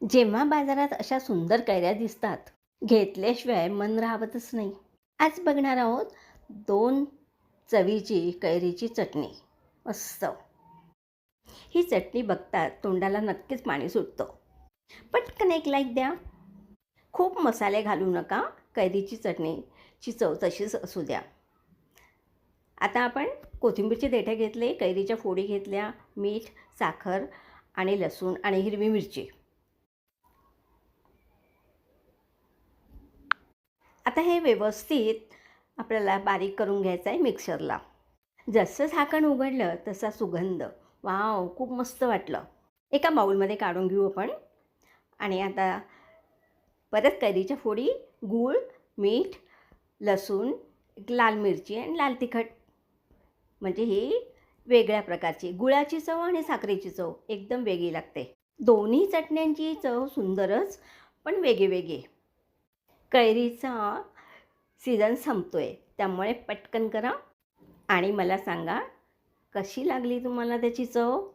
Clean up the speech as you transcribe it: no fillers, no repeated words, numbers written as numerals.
जेव्हा बाजारात अशा सुंदर कैऱ्या दिसतात, घेतल्याशिवाय मन राहतच नाही. आज बघणार आहोत 2 चवीची कैरीची चटणी. मस्त. ही चटणी बघताच तोंडाला नक्कीच पाणी सुटतं. पटकन एक लाईक द्या. खूप मसाले घालू नका. कैरीची चटणीची चव तशीच असू द्या. आता आपण कोथिंबीरचे देठे घेतले, कैरीच्या फोडी घेतल्या, मीठ, साखर आणि लसूण आणि हिरवी मिरची. आता हे व्यवस्थित आपल्याला बारीक करून घ्यायचं आहे मिक्सरला. जसं झाकण उघडलं तसा सुगंध, वॉव! खूप मस्त वाटलं. एका बाउलमध्ये काढून घेऊ आपण. आणि आता परत कैरीच्या फोडी, गूळ, मीठ, लसूण, एक लाल मिरची आणि लाल तिखट. म्हणजे ही वेगळ्या प्रकारची गुळाची चव आणि साखरेची चव एकदम वेगळी लागते. दोन्ही चटण्यांची चव सुंदरच, पण वेगळी. कैरीचा सीझन संपतोय, त्यामुळे पटकन करा आणि मला सांगा कशी लागली तुम्हाला त्याची चव.